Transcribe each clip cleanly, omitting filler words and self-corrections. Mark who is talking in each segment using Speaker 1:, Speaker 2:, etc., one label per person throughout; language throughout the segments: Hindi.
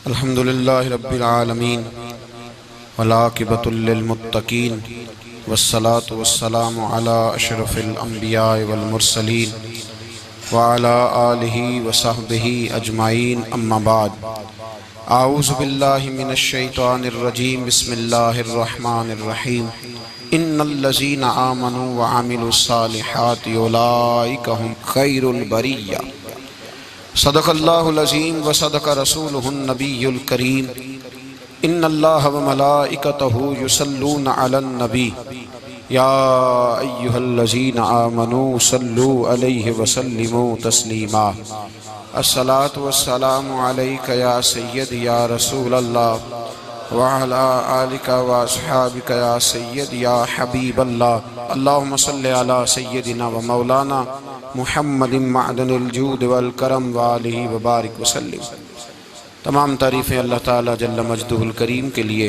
Speaker 1: अल्हम्दुलिल्लाहि रब्बिल आलमीन वलाकिबतुल लिल मुत्तकीन वस्सलातु वस्सलामु अला अशरफिल अंबिया वल मुरसलीन व अला आलिहि व सहबिहि अजमाइन अम्मा बाद। आऊज़ु बिल्लाहि मिनश शैतानिर रजीम बिस्मिल्लाहिर रहमानिर रहीम। इन्नल्लज़ीना आमनू व अमिलुस सालिहाति उलाइका हुम खैरुल बरिय्या। सदक़ल्लाहुल अज़ीम व सदक़ रसूलुहुन नबियुल करीम। इन्नल्लाह व मलाइकतहु युसल्लूना अलन नबी या अय्युहल्लज़ीना आमनू सल्लू अलैहि व सल्लिमू तस्लीमा। अस्सलातु वस्सलामु अलैका या सय्यदी या रसूलल्लाह व अला आलिका व अस्हाबिका या सय्यदी या हबीबल्लाह। अल्लाहुम्मा सल्लि अला सय्यदिना व मौलाना मुहम्मदिन मअदनिल जूद वल करम व आलिहि व बारिक वसल्लिम। तमाम तारीफ़ें अल्लाह ताला जल्ल मजदुहुल करीम के लिए।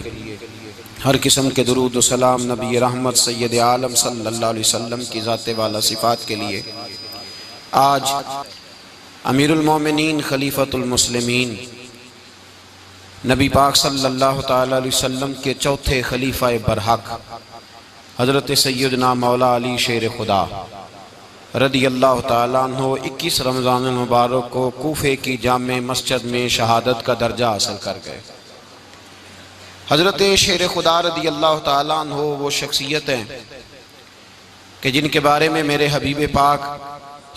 Speaker 1: हर किस्म के दुरूद व सलाम नबी रहमत सैयद आलम सल्लल्लाहु अलैहि वसल्लम की ज़ात वाला सिफ़ात के लिए। आज अमीरुल मोमिनीन खलीफतुल मुस्लिमीन नबी पाक सल्लल्लाहु ताला अलैहि वसल्लम के चौथे खलीफा बरहक हज़रत सैयदना मौला अली शेर खुदा रदी अल्लाह ताला अन्हो 21 रमज़ान मुबारक को कूफे की जामे मस्जिद में शहादत का दर्जा हासिल कर गए। हज़रत शेर खुदा रदी अल्लाह ताला अन्हो वो शख्सियत हैं कि जिनके बारे में मेरे हबीब पाक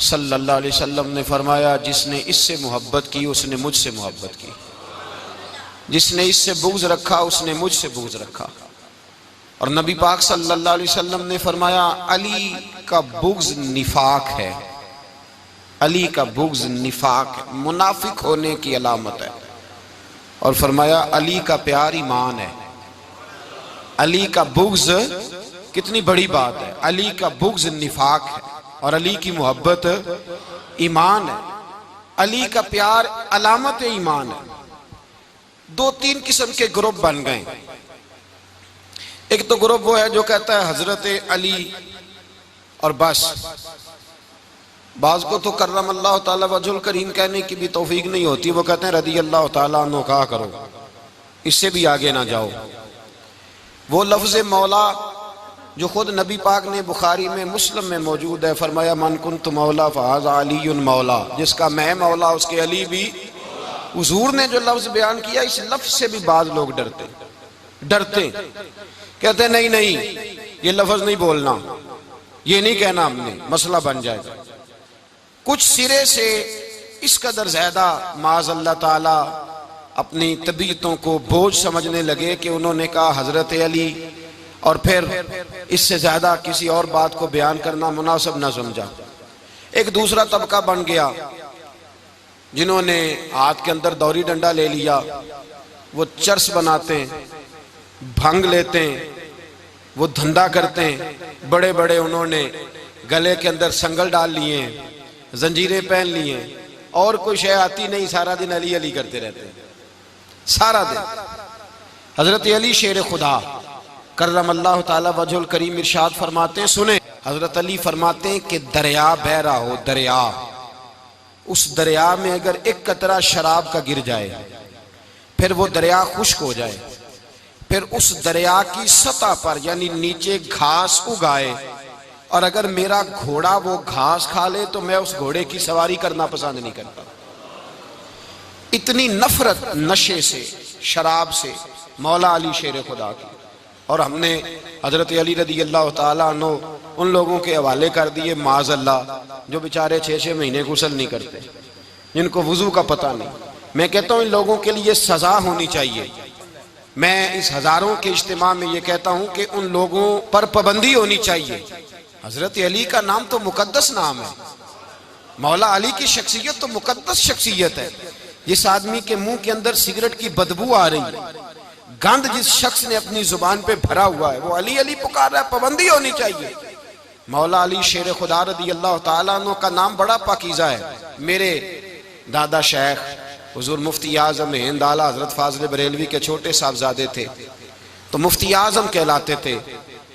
Speaker 1: सल्लल्लाहु अलैहि वसल्लम ने फरमाया, जिसने इससे मोहब्बत की उसने मुझसे मोहब्बत की, जिसने इससे बुग़्ज़ रखा उसने मुझसे बुग़्ज़ रखा। और नबी पाक सल्लल्लाहु अलैहि वसल्लम ने फरमाया, अली का बुग़्ज़ निफाक है, अली का बुग़्ज़ निफाक है, मुनाफिक होने की अलामत है। और फरमाया अली का प्यार ईमान है। अली का बुग़्ज़ कितनी बड़ी बात है। अली का बुग़्ज़ निफाक है और अली की मोहब्बत ईमान है। अली का प्यार अलामत ईमान है। 2-3 किस्म के ग्रुप बन गए। एक तो ग्रुप वो है जो कहता है हजरत अली और बस। बाज़ को तो कर्रम अल्लाह ताला वजहुल करीम कहने की भी तौफीक नहीं होती, वो कहते हैं रदी अल्लाह ताला अन्हु कहा करो, इससे भी आगे ना जाओ। वो लफ्ज़ मौला जो खुद नबी पाक ने बुखारी में मुस्लिम में मौजूद है, फरमाया मन कुन्तु मौला फ़हाज़ा अलीयुन मौला, जिसका मैं मौला उसके अली भी। हुज़ूर ने जो लफ्ज़ बयान किया, इस लफ्ज़ से भी बाज़ लोग डरते कहते नहीं नहीं ये लफ्ज़ नहीं बोलना, ये नहीं कहना, हमने मसला बन जाएगा। कुछ सिरे से इस कदर ज़्यादा माज़ अल्लाह ताला अपनी तबीयतों को बोझ समझने लगे कि उन्होंने कहा हज़रत अली, और फिर इससे ज़्यादा किसी और बात को बयान करना मुनासिब न समझा। एक दूसरा तबका बन गया जिन्होंने हाथ के अंदर दौरी डंडा ले लिया, वो चर्स बनाते हैं, भंग लेते हैं, वो धंधा करते हैं। बड़े बड़े उन्होंने गले के अंदर संगल डाल लिए हैं, जंजीरें पहन लिए हैं, और कोई शय आती नहीं, सारा दिन अली अली करते रहते हैं सारा दिन। हजरत अली शेर खुदा कर्रम अल्लाह ताला वजहुल करीम इरशाद फरमाते हैं, सुने, हजरत अली फरमाते हैं कि दरिया बह रहा हो, दरिया, उस दरिया में अगर एक कतरा शराब का गिर जाए, फिर वो दरिया खुश्क हो जाए, फिर उस दरिया की सतह पर यानी नीचे घास उगाए, और अगर मेरा घोड़ा वो घास खा ले तो मैं उस घोड़े की सवारी करना पसंद नहीं करता। इतनी नफरत नशे से, शराब से मौला अली शेर खुदा की। और हमने हजरत अली रदी अल्लाह ताला अन्हु उन लोगों के हवाले कर दिए माज़ अल्लाह, जो बेचारे 6-6 महीने गुस्ल नहीं करते, जिनको वुजू का पता नहीं। मैं कहता हूँ इन लोगों के लिए सजा होनी चाहिए। मैं इस हजारों के इज्तिमा में ये कहता हूँ कि उन लोगों पर पाबंदी होनी चाहिए। हजरत अली का नाम तो मुकद्दस नाम है, मौला अली की शख्सियत तो मुकद्दस शख्सियत है। जिस आदमी के मुंह के अंदर सिगरेट की बदबू आ रही है, गंद जिस शख्स ने अपनी जुबान पे भरा हुआ है, वो अली अली पुकार रहा है, पाबंदी होनी चाहिए। मौला अली शेर खुदा रदी अल्लाह ताला अन्हु का नाम बड़ा पाकीज़ा है। मेरे दादा शेख हुजूर मुफ्ती आज़म हिंद आला हजरत फाज़िल बरेलवी के छोटे साहबजादे थे, तो मुफ्ती आज़म कहलाते थे।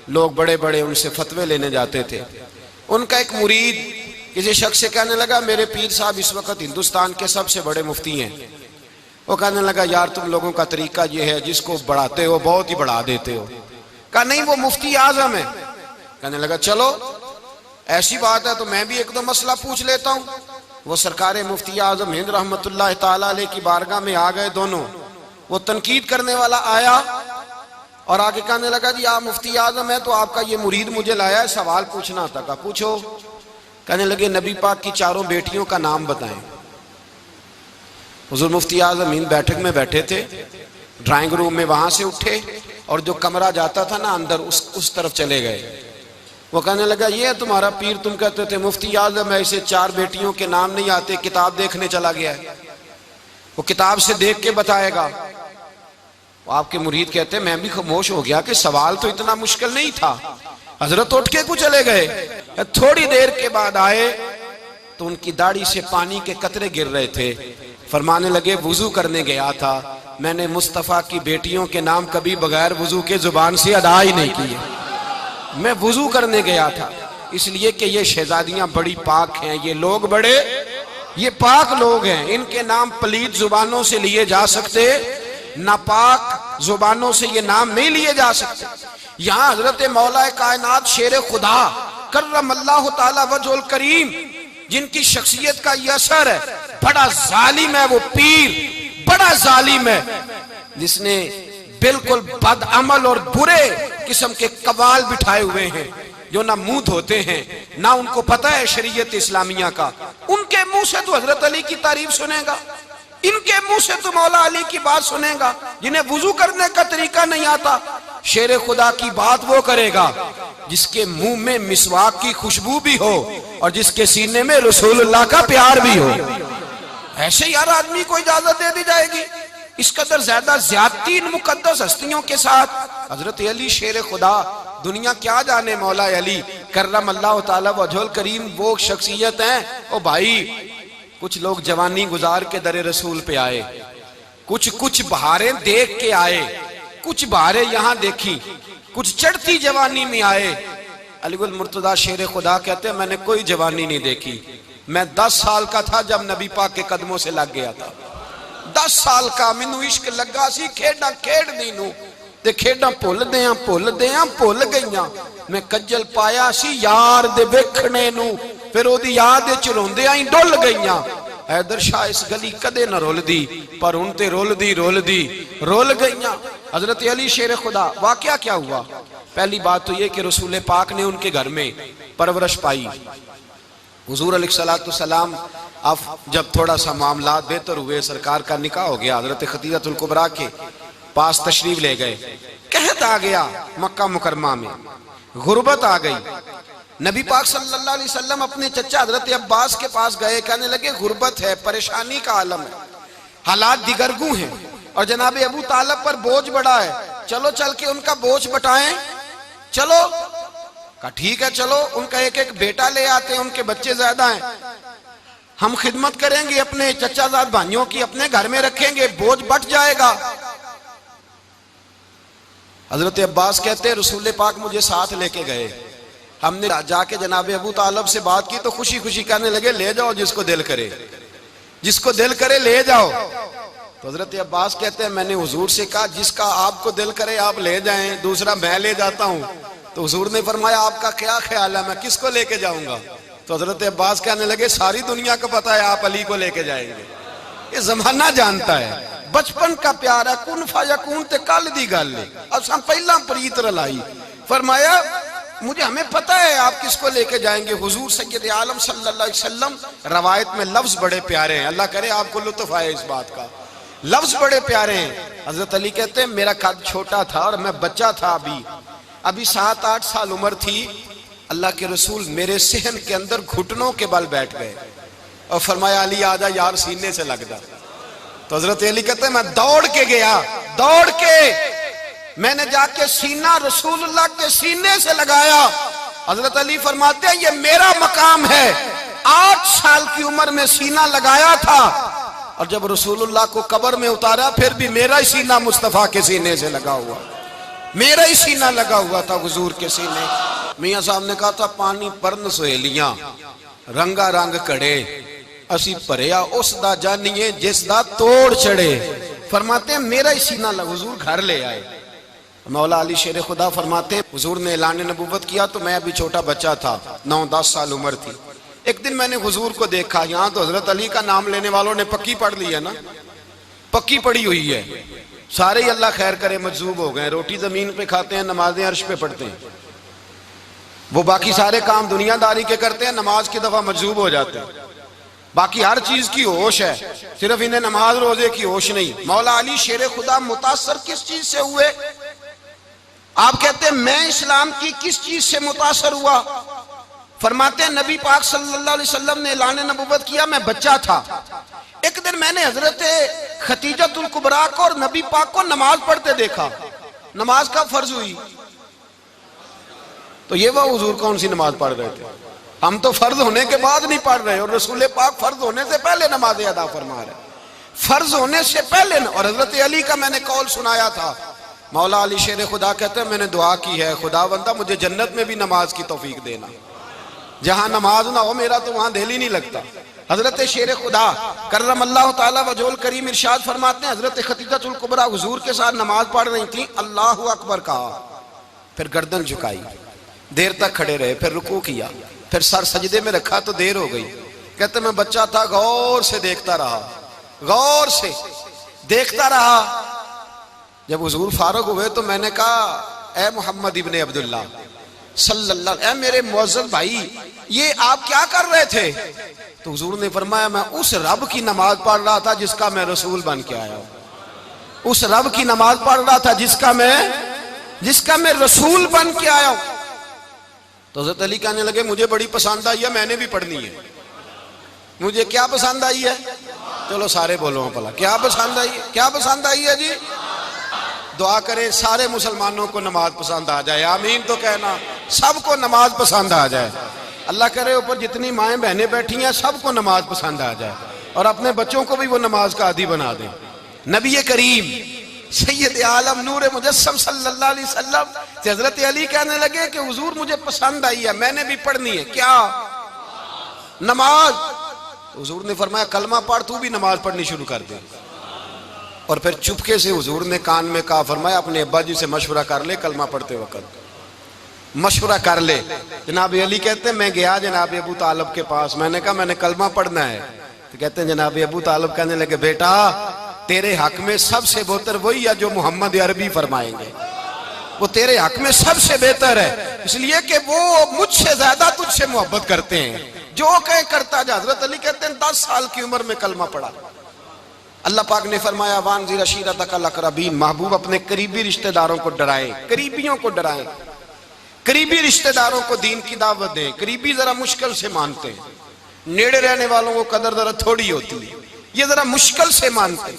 Speaker 1: लोग बड़े बड़े उनसे फतवे लेने जाते थे। उनका एक मुरीद किसी शख्स से कहने लगा, मेरे पीर साहब इस वक्त हिंदुस्तान के सबसे बड़े मुफ्ती हैं, वो कहने लगा यार तुम लोगों का तरीका ये है, जिसको बढ़ाते हो बहुत ही बढ़ा देते हो। कहा नहीं वो मुफ्ती आजम है। कहने लगा चलो ऐसी बात है तो मैं भी एक दो मसला पूछ लेता हूँ। वो सरकार मुफ्ती आजम हिंद रहमतुल्लाह ताला अलैह की बारगाह में आ गए दोनों। वो तनकीद करने वाला आया और आगे कहने लगा जी आप मुफ्ती आजम है तो आपका ये मुरीद मुझे लाया है, सवाल पूछना था। कहा पूछो। कहने लगे नबी पाक की चारों बेटियों का नाम बताएं। हुजूर मुफ्ती आजम हिंद बैठक में बैठे थे, ड्राइंग रूम में वहां से उठे और जो कमरा जाता था ना अंदर उस तरफ चले गए। वो कहने लगा ये है तुम्हारा पीर, तुम कहते थे मुफ्ती आजम है, इसे चार बेटियों के नाम नहीं आते, किताब देखने चला गया है, वो किताब से देख के बताएगा। वो आपके मुरीद कहते मैं भी खामोश हो गया कि सवाल तो इतना मुश्किल नहीं था। हजरत उठ के कुछ चले गए। थोड़ी देर के बाद आए तो उनकी दाढ़ी से पानी के कतरे गिर रहे थे। फरमाने लगे वुजू करने गया था, मैंने मुस्तफ़ा की बेटियों के नाम कभी बगैर वुजू के जुबान से अदा ही नहीं किए। मैं वुजू करने गया था इसलिए कि ये शहजादियां बड़ी पाक हैं, ये लोग बड़े ये पाक लोग हैं, इनके नाम पलीत जुबानों से लिए जा सकते, नापाक जुबानों से ये नाम नहीं लिए जा सकते। यहाँ हजरत मौला कायनात शेर खुदा कर्रमल्लाहु ताला वजहुल करीम, जिनकी शख्सियत का ये असर है, बड़ा जालिम है वो पीर, बड़ा जालिम है जिसने बिल्कुल बदअमल और बुरे किस्म के कवाल बिठाए हुए हैं, जो ना मुंह धोते हैं ना उनको पता है शरीयत इस्लामिया का। उनके मुंह से तो हजरत अली की तारीफ सुनेगा, इनके मुंह से तो मौला अली की बात सुनेगा। जिन्हें वुजू करने का तरीका नहीं आता, शेर खुदा की बात वो करेगा जिसके मुंह में मिसवाक की खुशबू भी हो और जिसके सीने में रसूलुल्लाह का प्यार भी हो। ऐसे यार आदमी को इजाजत दे दी जाएगी? इस कदर ज्यादा ज्यादती इन मुकद्दस हस्तियों के साथ। हजरत अली शेर खुदा, दुनिया क्या जाने मौला अली कर्रमल्लाहु ताला वजहुल करीम वो शख्सियत हैं। ओ भाई कुछ लोग जवानी गुजार के दरे रसूल पे आए, कुछ बहारें देख के आए, कुछ बहारें यहाँ देखी, कुछ चढ़ती जवानी में आए। अलीगुल मुर्तजा शेर खुदा कहते हैं मैंने कोई जवानी नहीं देखी, मैं 10 साल का था जब नबी पाक के कदमों से लग गया था। 10 साल का मैनू इश्क लगा सी, खेडा खेडदी नू ते खेडा भुल गईयां। मैं कज्जल पाया सी यार दे वेखणे नू, फिर ओदी याद विच रोंदियां ही डुल गईयां। हैदर शाह इस गली कदे न रुलदी, पर हुण ते रुल गईयां। हजरत अली शेर खुदा, वाकया क्या हुआ? पहली बात तो ये कि रसूल पाक ने उनके घर में परवरिश पाई। हुजूर अलैहिस्सलाम अब जब थोड़ा सा मामला बेहतर हुए, सरकार का निकाह हो गया, हजरत खदीजतुल कुबरा के पास तशरीफ ले गए। कहत आ गया मक्का मुकरमा में, गुर्बत आ गई। नबी पाक सल्लल्लाहु अलैहि वसल्लम अपने चचा हजरत अब्बास के पास गए, कहने लगे गुर्बत है, परेशानी का आलम है, हालात दिगरगू हैं और जनाब अबू तालिब पर बोझ बड़ा है, चलो चल के उनका बोझ बटाएं। चलो कहा ठीक है चलो, उनका एक एक बेटा ले आते हैं, उनके बच्चे ज्यादा हैं, हम खिदमत करेंगे अपने चचाजाद भाइयों की, अपने घर में रखेंगे, बोझ बट जाएगा। हजरत अब्बास कहते हैं रसूल पाक मुझे साथ लेके गए, हमने जाके जनाब अबू तालिब से बात की तो खुशी खुशी कहने लगे ले जाओ जिसको दिल करे ले जाओ। तो हजरत अब्बास कहते हैं मैंने हुजूर से कहा जिसका आपको दिल करे आप ले जाएं, दूसरा मैं ले जाता हूं। तो हुजूर ने फरमाया आपका क्या ख्याल है, मैं किसको लेके जाऊंगा? तो हजरत अब्बास कहने लगे सारी दुनिया को पता है आप अली को लेके जाएंगे, ये जमाना जानता है, बचपन का प्यार है, कुन फयकून ते कल दी गल है, अब हम पहला प्रीत रलाई। फरमाया मुझे हमें पता है आप किसको लेके जाएंगे, हुजूर सैयद आलम सल्लल्लाहु अलैहि वसल्लम। रवायत में लफ्ज बड़े प्यारे हैं, अल्लाह करे आपको लुत्फ आए इस बात का, लफ्ज बड़े प्यारे हैं। हजरत अली कहते हैं मेरा कद छोटा था और मैं बच्चा था, अभी 7-8 साल उम्र थी, अल्लाह के रसूल मेरे सहन के अंदर घुटनों के बल बैठ गए और फरमाया अली आजा यार सीने से लग जा। तो हजरत अली कहते हैं मैं दौड़ के गया, दौड़ के मैंने जाके सीना रसूलुल्लाह के सीने से लगाया। हजरत अली फरमाते हैं ये मेरा मकाम है, 8 साल की उम्र में सीना लगाया था और जब रसूलुल्लाह को कब्र में उतारा फिर भी मेरा ही सीना मुस्तफा के सीने से लगा हुआ, मेरा ही सीना लगा हुआ था हुजूर के सीने। मियां साहब ने कहा था पानी परन सहेलियां रंगा रंग कड़े, असी भरिया उस दा जानिए जिस दा तोड़ चढ़े। फरमाते हैं मेरा ही सीना हुजूर घर ले आए। मौला अली शेर खुदा फरमाते हुजूर ने ऐलान नबूवत किया तो मैं अभी छोटा बच्चा था, 9-10 साल उम्र थी। एक दिन मैंने हुजूर को देखा, यहाँ तो हजरत अली का नाम लेने वालों ने पक्की पढ़ ली है ना, पक्की पड़ी हुई है, सारे ही अल्लाह खैर करे मजजूब हो गए। रोटी जमीन पे खाते हैं, नमाजें अर्श पे पढ़ते हैं। वो बाकी सारे काम दुनियादारी के करते हैं, नमाज की दफा मजजूब हो जाते हैं। बाकी हर चीज की होश है, सिर्फ इन्हें नमाज रोजे की होश नहीं। मौला अली शेर खुदा मुतासर किस चीज से हुए? आप कहते हैं मैं इस्लाम की किस चीज से मुतासर हुआ? फरमाते हैं नबी पाक सल्लल्लाहु अलैहि वसल्लम ने ऐलान नबूवत किया, मैं बच्चा था। एक दिन मैंने हजरत खतीजतुल कुबरा को और नबी पाक को नमाज पढ़ते देखा। नमाज कब फर्ज हुई? तो ये वह हुजूर कौन सी नमाज पढ़ रहे थे? हम तो फर्ज होने के बाद नहीं पढ़ रहे, और रसूल पाक फर्ज होने से पहले नमाज अदा फरमा रहे, फर्ज होने से पहले। और हजरत अली का मैंने कौल सुनाया था। मौला अली शेर खुदा कहते हैं मैंने दुआ की है, खुदा बंदा मुझे जन्नत में भी नमाज की तौफीक देना, जहां नमाज ना हो मेरा तो वहां दिल ही नहीं लगता। हजरत शेर खुदा करम अल्लाह ताला वजहुल करीम इरशाद फरमाते हैं हजरत खतीजतुल कुबरा हुजूर के साथ नमाज पढ़ रही थी, अल्लाहु अकबर कहा, फिर गर्दन झुकाई, देर तक खड़े रहे, फिर रुकू किया, फिर सर सजदे में रखा तो देर हो गई। कहते मैं बच्चा था, गौर से देखता रहा, गौर से देखता रहा। जब हुजूर फारूक हुए तो मैंने कहा ए मोहम्मद इब्ने अब्दुल्ला सल्लल्लाहु, ए मेरे मुअज्जज़ भाई ये आप क्या कर रहे थे? तो हुजूर ने फरमाया मैं उस रब की नमाज पढ़ रहा था जिसका मैं रसूल बन के आया हूं। उस रब की नमाज पढ़ रहा था जिसका मैं रसूल बन के आया हूं। तो हज़रत अली कहने लगे मुझे बड़ी पसंद आई है, मैंने भी पढ़नी है। मुझे क्या पसंद आई है? चलो सारे बोलो भला, क्या पसंद आई? क्या पसंद आई है जी? दुआ करें सारे मुसलमानों को नमाज पसंद आ जाए, आमीन तो कहना, सबको नमाज पसंद आ जाए। अल्लाह करे ऊपर जितनी माएँ बहनें बैठी हैं सबको नमाज पसंद आ जाए, और अपने बच्चों को भी वो नमाज का आदी बना दें। नबी करीम सैयद आलम नूर मुजस्सम सल्लल्लाहु अलैहि वसल्लम से हजरत अली कहने लगे कि हुजूर मुझे पसंद आई है, मैंने भी पढ़नी है। क्या? नमाज। हुजूर ने फरमाया कलमा पढ़, तू भी नमाज पढ़नी शुरू कर दे। और फिर चुपके से हुजूर ने कान में कहा, फरमाया अपने अब्बा जी से मशवरा कर ले, कलमा पढ़ते वक्त मशवरा कर ले। जनाब अली कहते हैं मैं गया जनाब अबू तालिब के पास, मैंने कहा मैंने कलमा पढ़ना है। तो कहते हैं जनाब अबू तालिब कहने लगे बेटा तेरे हक में सबसे बेहतर वही है जो मोहम्मद अरबी फरमाएंगे, वो तेरे हक में सबसे बेहतर है, इसलिए कि वो मुझसे ज्यादा तुझसे मोहब्बत करते हैं, जो कहे करता जा। हजरत अली कहते हैं 10 साल की उम्र में कलमा पढ़ा। अल्लाह पाक ने फरमाया वानज़िर अशीरतकल अक़रबीन, महबूब अपने करीबी रिश्तेदारों को डराएं, करीबियों को डराएं, करीबी रिश्तेदारों को दीन की दावत दें। करीबी जरा मुश्किल से मानते हैं, नेड़े रहने वालों को कदर जरा थोड़ी होती है, ये जरा मुश्किल से मानते हैं।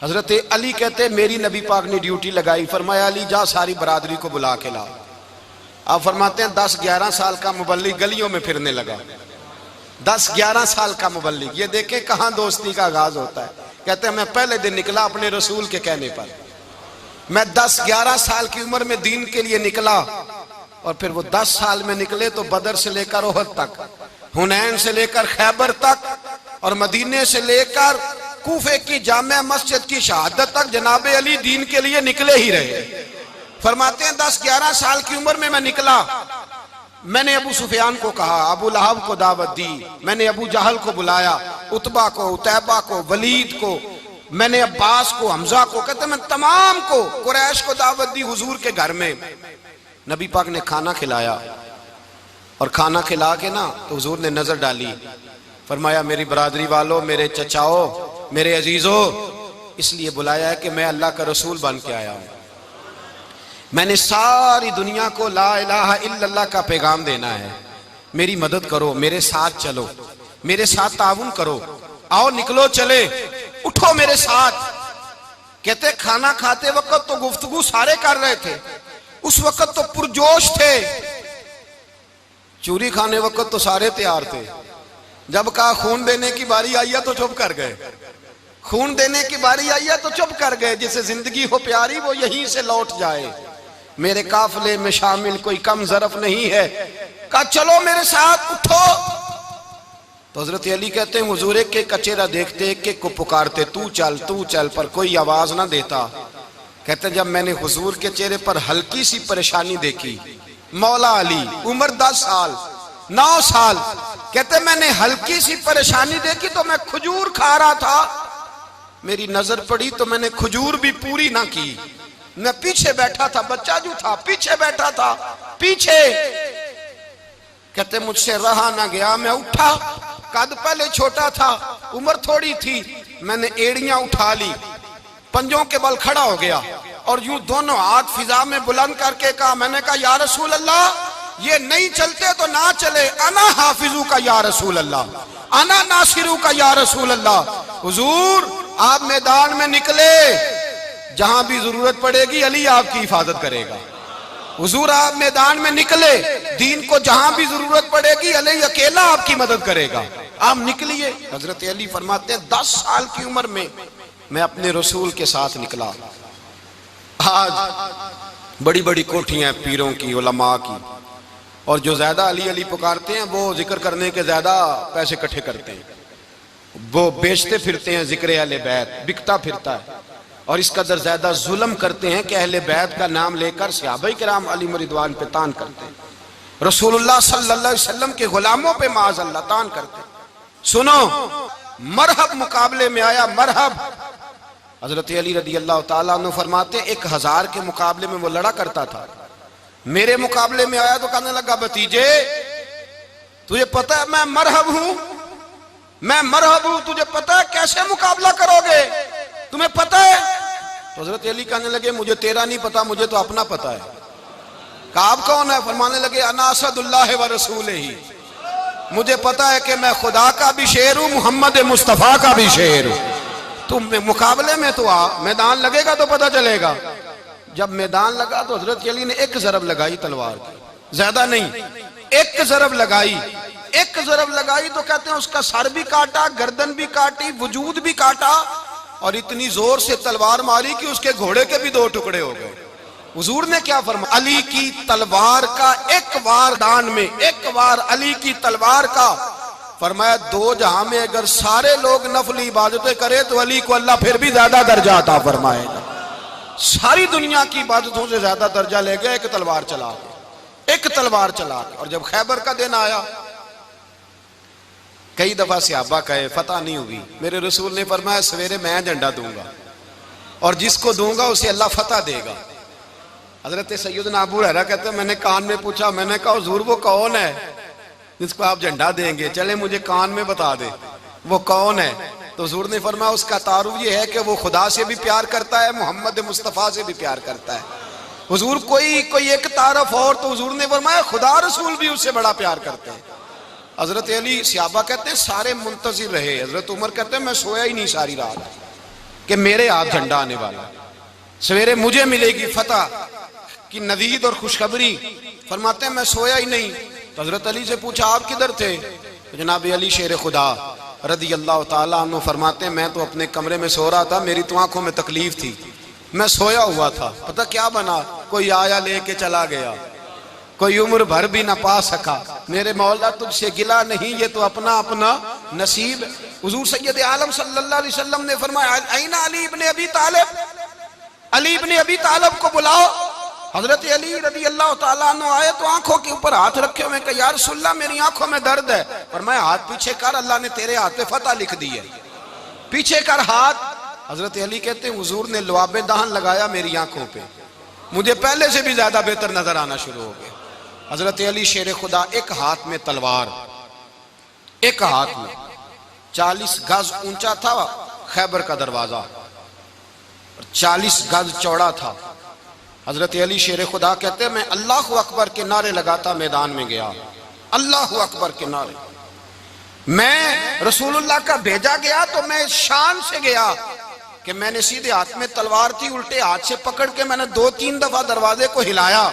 Speaker 1: हजरत अली कहते मेरी नबी पाक ने ड्यूटी लगाई, फरमाया अली जा सारी बरादरी को बुला के ला। आप फरमाते हैं 10-11 साल का मुबल्लिग गलियों में फिरने लगा, 10-11 साल का मुबल्लिग। ये देखें कहां दोस्ती का आगाज होता है। कहते हैं मैं पहले दिन निकला अपने रसूल के कहने पर, मैं 10-11 साल की उम्र में दीन के लिए निकला, और फिर वो 10 साल में निकले तो बदर से लेकर ओहद तक, हुनैन से लेकर खैबर तक, और मदीने से लेकर कूफे की जामिया मस्जिद की शहादत तक जनाब अली दीन के लिए निकले ही रहे। फरमाते हैं 10-11 साल की उम्र में मैं निकला, मैंने अबू सुफियान को कहा, अबू लहब को दावत दी, मैंने अबू जहल को बुलाया, उतबा को, उतैबा को, वलीद को, मैंने अब्बास को, हमजा को, कहते मैं तमाम को, कुरैश को दावत दी हुजूर के घर में। नबी पाक ने खाना खिलाया, और खाना खिला के ना तो हुजूर ने नजर डाली, फरमाया मेरी बरादरी वालों, मेरे चचाओ, मेरे अजीजों, इसलिए बुलाया है कि मैं अल्लाह का रसूल बन के आया हूं। मैंने सारी दुनिया को ला इलाहा इल्लल्लाह का पैगाम देना है, मेरी मदद करो, मेरे साथ चलो, मेरे साथ ताउन करो, आओ निकलो चले, उठो मेरे साथ। कहते खाना खाते वक्त तो गुफ्तगू सारे कर रहे थे, उस वक्त तो पुरजोश थे, चूरी खाने वक्त तो सारे तैयार थे, जब कहा खून देने की बारी आई है तो चुप कर गए, खून देने की बारी आई है तो चुप कर गए। जिसे जिंदगी हो प्यारी वो यहीं से लौट जाए, मेरे काफिले में शामिल कोई कम ज़रफ नहीं है। कहा चलो मेरे साथ उठो। तो हजरत अली कहते हैं हुजूर एक के कचेरा देखते एक एक को पुकारते तू चल, पर कोई आवाज ना देता। कहते जब मैंने हुजूर के चेहरे पर हल्की सी परेशानी देखी, मौला अली उम्र 10 साल 9 साल, कहते मैंने हल्की सी परेशानी देखी तो मैं खजूर खा रहा था, मेरी नजर पड़ी तो मैंने खजूर भी पूरी ना की, मैं पीछे बैठा था, बच्चा जो था पीछे बैठा था पीछे। कहते मुझसे रहा ना गया, मैं उठा, कद पहले छोटा था, उम्र थोड़ी थी, मैंने एड़ियां उठा ली, पंजों के बल खड़ा हो गया और यूं दोनों हाथ फिजा में बुलंद करके कहा, मैंने कहा या रसूल अल्लाह ये नहीं चलते तो ना चले, अना हाफिजू का या रसूल अल्लाह, अना नासिरू का या रसूल अल्लाह। हुजूर आप मैदान में निकले, जहां भी जरूरत पड़ेगी अली आपकी हिफाजत करेगा। हुजूर आप मैदान में निकले, दीन को जहां भी जरूरत पड़ेगी अली अकेला आपकी मदद करेगा, आप निकलिए। हजरत अली फरमाते हैं 10 साल की उम्र में मैं अपने रसूल के साथ निकला। आज बड़ी बड़ी कोठियां पीरों की, उलमा की, और जो ज्यादा अली अली पुकारते हैं वो जिक्र करने के ज्यादा पैसे इकट्ठे करते हैं, वो बेचते फिरते हैं, जिक्र अहले बैत बिकता फिरता है, और इस कदर ज्यादा जुल्म करते हैं कि अहले बैत का नाम लेकर सहाबा किराम अली रिदवान पे तान करते हैं, रसूलुल्लाह सल्लल्लाहु अलैहि वसल्लम के गुलामों पे माज़अल्लाह तान करते हैं। सुनो, मरहब मुकाबले में आया, मरहब। हजरत अली रदी अल्लाह ताला अन्हु फरमाते 1000 के मुकाबले में वो लड़ा करता था, मेरे मुकाबले में आया तो कहने लगा भतीजे तुझे पता है मैं मरहब हूं, मैं मरहब हूं, तुझे पता है कैसे मुकाबला करोगे, तुम्हें पता है? तो हजरत अली कहने लगे मुझे तेरा नहीं पता, मुझे तो अपना पता है। काब कौन है? फरमाने लगे अना असदुल्लाह व रसूल ही, मुझे पता है कि मैं खुदा का भी शेर हूं, मोहम्मद मुस्तफा का भी शेर हूं। तुम मुकाबले में तो आ, मैदान लगेगा तो पता चलेगा। जब मैदान लगा तो हजरत अली ने एक जरब लगाई तलवार की, ज्यादा नहीं, एक जरब लगाई, एक जरब लगाई तो कहते हैं उसका सर भी काटा, गर्दन भी काटी, वजूद भी काटा, और इतनी जोर से तलवार मारी कि उसके घोड़े के भी 2 टुकड़े हो गए। हुजूर ने क्या फरमाया? अली की तलवार का एक वार दान में, एक वार अली की तलवार का, फरमाया 2 जहां में अगर सारे लोग नफली इबादतें करें तो अली को अल्लाह फिर भी ज्यादा दर्जा अता फरमाएगा। सारी दुनिया की इबादतों से ज्यादा दर्जा ले गया एक तलवार चला के, एक तलवार चला के। और जब खैबर का दिन आया, कई दफा सहाबा कहे फतह नहीं हुई, मेरे रसूल ने फरमाया सवेरे मैं झंडा दूंगा और जिसको दूंगा उसे अल्लाह फतह देगा। हजरत सैयदना अबू हुरैरा कहते हैं मैंने कान में पूछा, मैंने कहा हुजूर वो कौन है जिसको आप झंडा देंगे, चले मुझे कान में बता दे वो कौन है। तो हुजूर ने फरमाया उसका तारुफ ये है कि वो खुदा से भी प्यार करता है, मोहम्मद मुस्तफा से भी प्यार करता है। हुजूर कोई एक तारफ और, तो हुजूर ने फरमाया खुदा रसूल भी उससे बड़ा प्यार करते हैं। हजरत अली सहाबा कहते हैं सारे मुंतजिर रहे, हजरत उमर कहते हैं मैं सोया ही नहीं सारी रात कि मेरे हाथ झंडा आने वाला, सवेरे मुझे मिलेगी फतह की नवीद और खुशखबरी। फरमाते हैं मैं सोया ही नहीं। तो हजरत अली से पूछा आप किधर थे? तो जनाब अली शेर खुदा रदी अल्लाह ताला अन्हु फरमाते हैं मैं तो अपने कमरे में सो रहा था, मेरी तो आंखों में तकलीफ थी, मैं सोया हुआ था, पता क्या बना, कोई आया लेके चला गया, कोई उम्र भर भी ना पा सका। मेरे मौला तुझसे गिला नहीं, ये तो अपना अपना नसीब। हुजूर सैयद आलम सल्लल्लाहु अलैहि वसल्लम ने फरमाया ऐना अली इब्ने अबी तालिब, अली इब्ने अबी तालिब को बुलाओ। हजरत अली रदी अल्लाह ताला अन्हु आए तो आंखों के ऊपर हाथ रखे हुए, कहा या रसूलल्लाह मेरी आंखों में दर्द है। फरमाया हाथ पीछे कर, अल्लाह ने तेरे हाथ पे फतह लिख दी है, पीछे कर हाथ। हजरत अली कहते हैं हुजूर ने लुआबे दहन लगाया मेरी आंखों पे, मुझे पहले से भी ज्यादा बेहतर नजर आना शुरू हो गया। हजरत अली शेर खुदा, एक हाथ में तलवार, एक हाथ में 40 गज ऊंचा था खैबर का दरवाजा, 40 गज चौड़ा था। हजरत अली शेर खुदा कहते हैं मैं अल्लाह अकबर के नारे लगाता मैदान में गया, अल्लाह अकबर के नारे। मैं रसूलुल्लाह का भेजा गया तो मैं शान से गया कि मैंने सीधे हाथ में तलवार थी, उल्टे हाथ से पकड़ के मैंने 2-3 दफा दरवाजे को हिलाया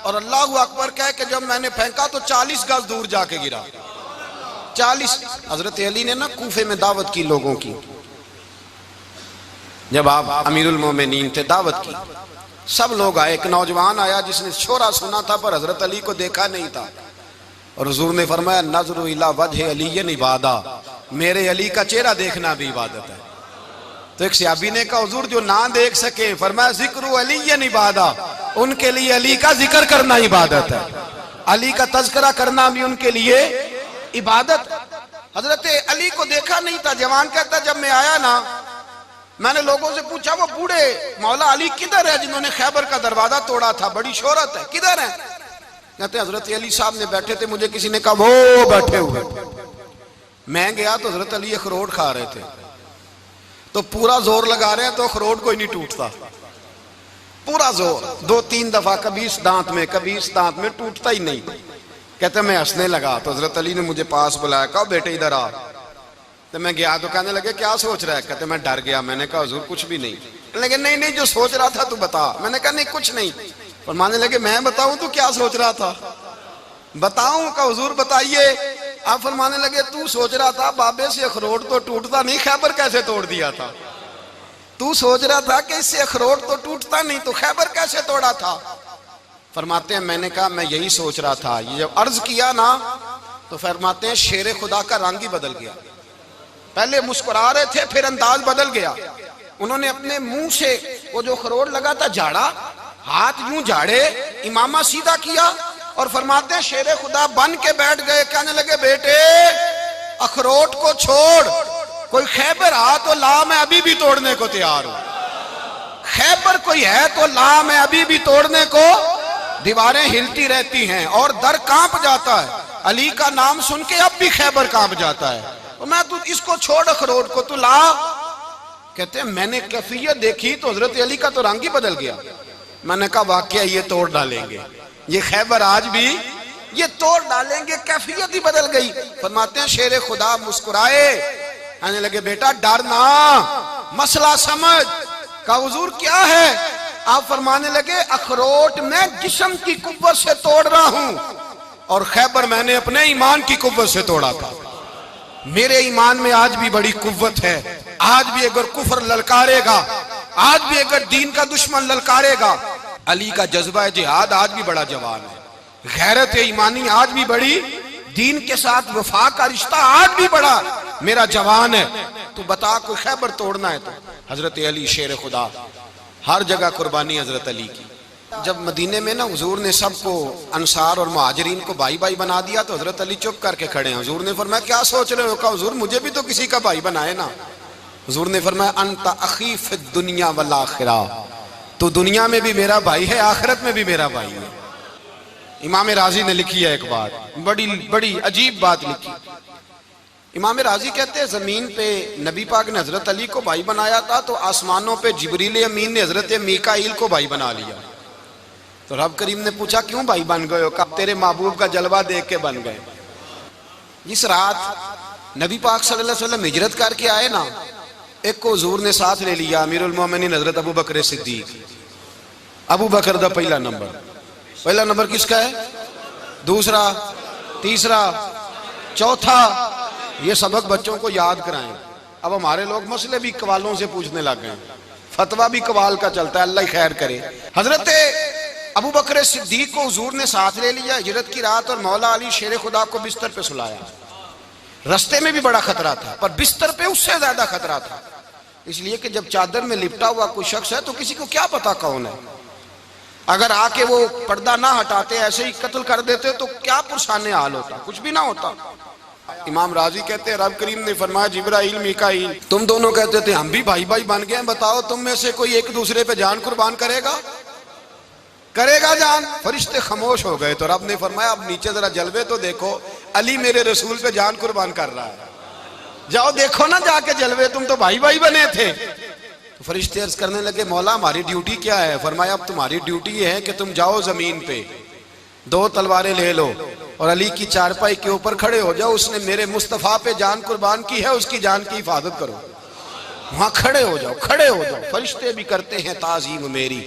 Speaker 1: और अल्लाह अकबर कह के जब मैंने फेंका तो 40 गज दूर जाके गिरा। 40। हजरत अली ने ना कूफे में दावत की लोगों की, जब आप अमीरुल मोमिनीन थे, दावत की, सब लोग आए। एक नौजवान आया जिसने शोरा सुना था पर हजरत अली को देखा नहीं था। और हुजूर ने फरमाया नज़रु इला वजह अली इबादा, मेरे अली का चेहरा देखना भी इबादत है। तो एक सहाबी ने कहा हुजूर जो ना देख सके, फरमाया जिक्र अली इबादा, उनके लिए अली का जिक्र करना इबादत है, अली का तज़किरा करना भी उनके लिए इबादत। हजरत अली को देखा नहीं था। जवान कहता जब मैं आया ना, मैंने लोगों से पूछा वो बूढ़े मौला अली किधर है जिन्होंने खैबर का दरवाजा तोड़ा था, बड़ी शोहरत है, किधर है? कहते हजरत अली साहब ने बैठे थे, मुझे किसी ने कहा वो बैठे हुए। मैं गया तो हजरत अली अखरोट खा रहे थे, तो पूरा जोर लगा रहे हैं तो अखरोट कोई नहीं टूटता, पूरा जोर 2-3 दफा, कभी इस दांत में कभी इस दांत में, टूटता ही नहीं। कहते मैं हंसने लगा तो हजरत अली ने मुझे पास बुलाया, कहा बेटे इधर आ। तो मैं गया तो कहने लगे क्या सोच रहा है? कहते मैं डर गया। मैंने कहा हुजूर कुछ भी नहीं। लेकिन नहीं नहीं जो सोच रहा था तू बता। मैंने कहा नहीं कुछ नहीं। और मानने लगे मैं बताऊं तू क्या सोच रहा था? बताऊं? का हुजूर बताइए। आप फरमाने लगे तू सोच रहा था बाबे से अखरोट तो टूटता नहीं, खैबर कैसे तोड़ दिया था? तू सोच रहा था कि इससे अखरोट तो टूटता नहीं, तो खैबर कैसे तोड़ा था? फरमाते हैं मैंने कहा मैं यही सोच रहा था। ये जब अर्ज किया ना तो फरमाते हैं शेर खुदा का रंग ही बदल गया। पहले मुस्कुरा रहे थे, फिर अंदाज बदल गया। उन्होंने अपने मुंह से वो जो अखरोट लगा था झाड़ा, हाथ यूं झाड़े, इमामा सीधा किया और फरमाते हैं शेर खुदा बन के बैठ गए। कहने लगे बेटे अखरोट को छोड़, कोई खैबर आ तो ला, मैं अभी भी तोड़ने को तैयार हूं। खैबर कोई है तो ला, मैं अभी भी तोड़ने को। दीवारें हिलती रहती हैं और दर कांप जाता है। अली का नाम सुन के अब भी खैबर कांप जाता है। तो मैं तू इसको छोड़ अखरोट को, तू ला। कहते हैं मैंने कैफियत देखी तो हजरत अली का तो रंग ही बदल गया। मैंने कहा वाकया ये तोड़ डालेंगे, ये खैबर आज भी ये तोड़ डालेंगे, कैफियत ही बदल गई। फरमाते हैं शेर खुदा मुस्कुराए, आने लगे बेटा डर ना, मसला समझ। का हुजूर क्या है? आप फरमाने लगे अखरोट मैं जिस्म की कुव्वत से तोड़ रहा हूं और खैबर मैंने अपने ईमान की कुव्वत से तोड़ा था। मेरे ईमान में आज भी बड़ी कुव्वत है। आज भी अगर कुफर ललकारेगा, आज भी अगर दीन का दुश्मन ललकारेगा, अली का जज्बा जिहाद आज भी बड़ा जवान है। गैरत ईमानी आज भी बड़ी, दीन के साथ वफा का रिश्ता आज भी बड़ा मेरा जवान है। तो बता कोई खैबर तोड़ना है तो हजरत अली शेर खुदा, हर जगह कुर्बानी हजरत अली की। जब मदीने में ना हुजूर ने सबको अंसार और मुहाजिरीन को भाई भाई बना दिया तो हजरत अली चुप करके खड़े हैं। हुजूर ने फरमाया क्या सोच रहे हो? कहा हुजूर मुझे भी तो किसी का भाई बनाए ना। हुजूर ने फरमाया अंता अखी फिद दुनिया वल आखिरा, तो दुनिया में भी मेरा भाई है, आखिरत में भी मेरा भाई है। इमाम राजी ने लिखी है एक बात, बड़ी बड़ी अजीब बात लिखी। इमाम राजी कहते हैं जमीन पे नबी पाक ने हजरत अली को भाई बनाया था तो आसमानों पे जिब्रील अमीन ने हजरत मीकाईल को भाई बना लिया। तो रब करीम ने पूछा क्यों भाई बन गए हो? कब तेरे महबूब का जलवा देख के बन गए। इस रात नबी पाक सल्लल्लाहु अलैहि वसल्लम हिजरत करके आए ना, एक को हुजूर ने साथ ले लिया, अमीरुल मोमिनीन हजरत अबू बकर सिद्दीक। अबू बकर दा पहला नंबर किसका है? दूसरा, तीसरा, चौथा। ये सबक बच्चों को याद कराएं। अब हमारे लोग मसले भी कवालों से पूछने लग गए, फतवा भी कवाल का चलता है, अल्लाह ही खैर करे। हजरत अबू बकर सिद्दीक को हुजूर ने साथ ले लिया हिजरत की रात और मौला अली शेर खुदा को बिस्तर पे सुलाया। रास्ते में भी बड़ा खतरा था पर बिस्तर पे उससे ज्यादा खतरा था, इसलिए कि जब चादर में लिपटा हुआ कोई शख्स है तो किसी को क्या पता कौन है। अगर आके वो पर्दा ना हटाते ऐसे ही कत्ल कर देते तो क्या पुरसाने हाल होता, कुछ भी ना होता। इमाम राजी कहते हैं रब करीम ने फरमाया जिब्राइल मीकाईल तुम दोनों कहते थे हम भी भाई भाई बन गए, बताओ तुम में से कोई एक दूसरे पे जान कुर्बान करेगा जान? फरिश्ते खामोश हो गए। तो रब ने फरमाया अब नीचे जरा जलवे तो देखो, अली मेरे रसूल पे जान कुर्बान कर रहा है, जाओ देखो ना जाके जलवे, तुम तो भाई भाई बने थे। तो फरिश्ते अर्ज करने लगे मौला हमारी ड्यूटी क्या है? फरमाया अब तुम्हारी ड्यूटी ये है कि तुम जाओ जमीन पे 2 तलवारें ले लो और अली की चारपाई के ऊपर खड़े हो जाओ, उसने मेरे मुस्तफा पे जान कुर्बान की है, उसकी जान की हिफाजत करो। वहां खड़े हो जाओ। फरिश्ते भी करते हैं ताजीम मेरी,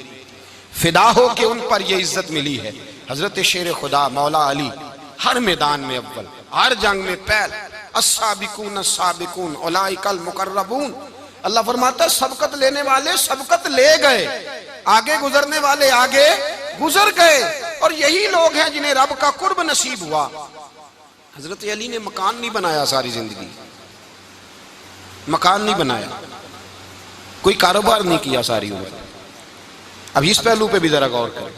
Speaker 1: फिदा हो के उन पर ये इज्जत मिली है। हजरत शेर खुदा मौला अली हर मैदान में अव्वल, हर जंग में पहल, अस्साबिकून अस्साबिकून उलाइकल मुकर्रबून। अल्लाह फरमाता है सबकत लेने वाले सबकत ले गए, आगे गुजरने वाले आगे गुजर गए, और यही लोग हैं जिन्हें रब का कुर्ब नसीब हुआ। हजरत अली ने मकान नहीं बनाया, सारी जिंदगी मकान नहीं बनाया, कोई कारोबार नहीं किया सारी उम्र। अब इस पहलू पे भी जरा गौर करें।